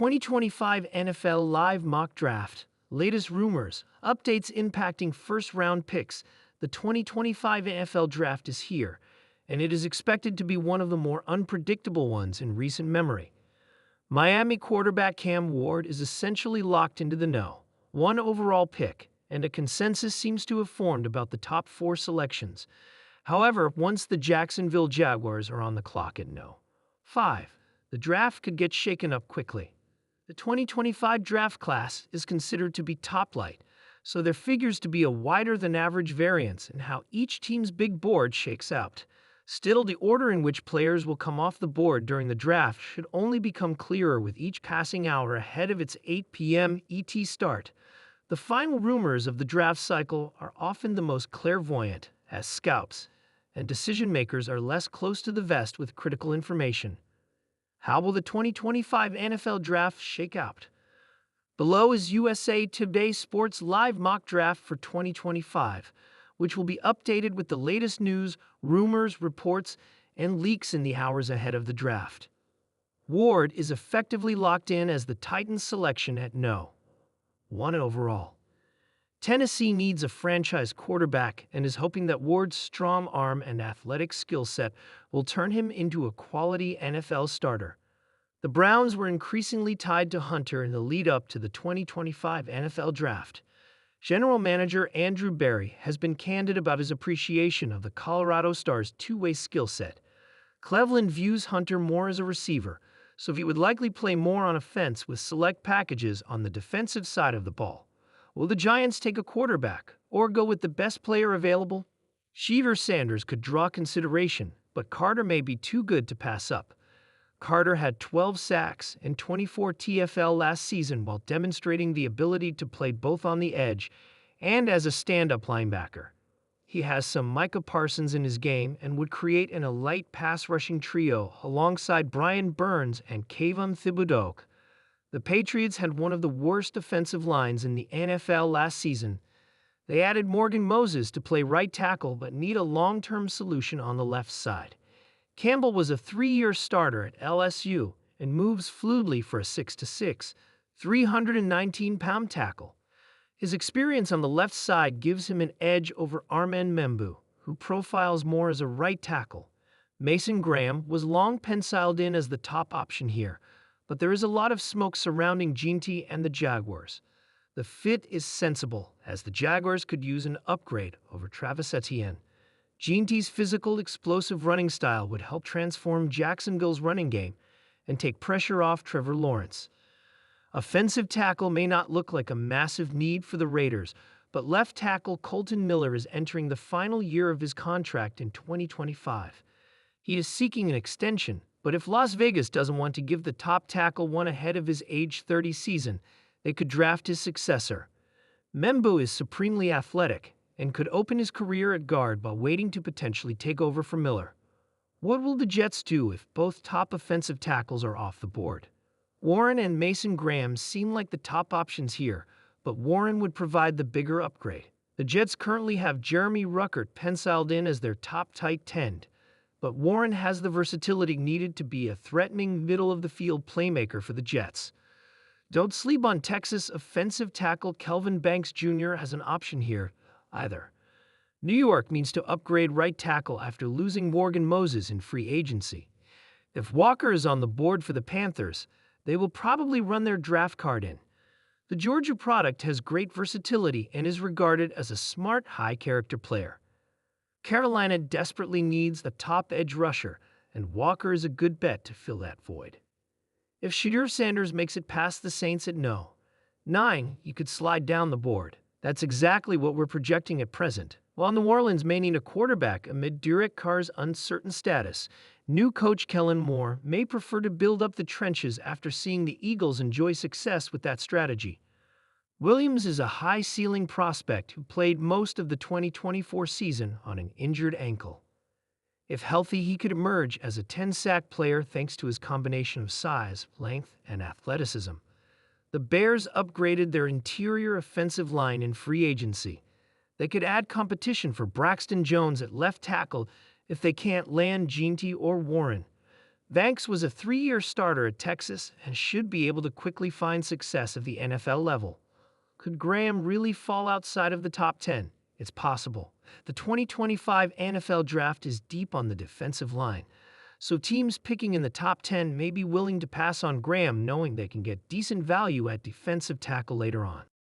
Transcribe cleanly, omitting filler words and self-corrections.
2025 NFL Live Mock Draft. Latest rumors, updates impacting first-round picks. The 2025 NFL Draft is here, and it is expected to be one of the more unpredictable ones in recent memory. Miami quarterback Cam Ward is essentially locked into the know. One overall pick, and a consensus seems to have formed about the top 4 selections. However, once the Jacksonville Jaguars are on the clock at no. 5. The draft could get shaken up quickly. The 2025 draft class is considered to be top-light, so there figures to be a wider-than-average variance in how each team's big board shakes out. Still, the order in which players will come off the board during the draft should only become clearer with each passing hour ahead of its 8 p.m. ET start. The final rumors of the draft cycle are often the most clairvoyant, as scouts and decision-makers are less close to the vest with critical information. How will the 2025 NFL Draft shake out? Below is USA Today Sports Live Mock Draft for 2025, which will be updated with the latest news, rumors, reports, and leaks in the hours ahead of the draft. Ward is effectively locked in as the Titans' selection at no. 1 overall. Tennessee needs a franchise quarterback and is hoping that Ward's strong arm and athletic skill set will turn him into a quality NFL starter. The Browns were increasingly tied to Hunter in the lead-up to the 2025 NFL Draft. General Manager Andrew Berry has been candid about his appreciation of the Colorado Stars' two-way skill set. Cleveland views Hunter more as a receiver, so he would likely play more on offense with select packages on the defensive side of the ball. Will the Giants take a quarterback or go with the best player available? Shedeur Sanders could draw consideration, but Carter may be too good to pass up. Carter had 12 sacks and 24 TFL last season while demonstrating the ability to play both on the edge and as a stand-up linebacker. He has some Micah Parsons in his game and would create an elite pass-rushing trio alongside Brian Burns and Kayvon Thibodeaux. The Patriots had one of the worst offensive lines in the NFL last season. They added Morgan Moses to play right tackle but need a long-term solution on the left side. Campbell was a 3-year starter at LSU and moves fluidly for a 6'6", 319-pound tackle. His experience on the left side gives him an edge over Armand Membou, who profiles more as a right tackle. Mason Graham was long penciled in as the top option here, but there is a lot of smoke surrounding Jeanty and the Jaguars. The fit is sensible, as the Jaguars could use an upgrade over Travis Etienne. Jeanty's physical, explosive running style would help transform Jacksonville's running game and take pressure off Trevor Lawrence. Offensive tackle may not look like a massive need for the Raiders, but left tackle Colton Miller is entering the final year of his contract in 2025. He is seeking an extension, but if Las Vegas doesn't want to give the top tackle one ahead of his age 30 season, they could draft his successor. Membou is supremely athletic and could open his career at guard while waiting to potentially take over for Miller. What will the Jets do if both top offensive tackles are off the board? Warren and Mason Graham seem like the top options here, but Warren would provide the bigger upgrade. The Jets currently have Jeremy Ruckert penciled in as their top tight end, but Warren has the versatility needed to be a threatening middle-of-the-field playmaker for the Jets. Don't sleep on Texas offensive tackle Kelvin Banks Jr. as an option here, either. New York needs to upgrade right tackle after losing Morgan Moses in free agency. If Walker is on the board for the Panthers, they will probably run their draft card in. The Georgia product has great versatility and is regarded as a smart, high-character player. Carolina desperately needs the top edge rusher, and Walker is a good bet to fill that void. If Shedeur Sanders makes it past the Saints at no. 9, you could slide down the board. That's exactly what we're projecting at present. While New Orleans may need a quarterback amid Derek Carr's uncertain status, new coach Kellen Moore may prefer to build up the trenches after seeing the Eagles enjoy success with that strategy. Williams is a high-ceiling prospect who played most of the 2024 season on an injured ankle. If healthy, he could emerge as a 10-sack player thanks to his combination of size, length, and athleticism. The Bears upgraded their interior offensive line in free agency. They could add competition for Braxton Jones at left tackle if they can't land Jeanty or Warren. Banks was a 3-year starter at Texas and should be able to quickly find success at the NFL level. Could Graham really fall outside of the top 10? It's possible. The 2025 NFL Draft is deep on the defensive line, so teams picking in the top 10 may be willing to pass on Graham knowing they can get decent value at defensive tackle later on.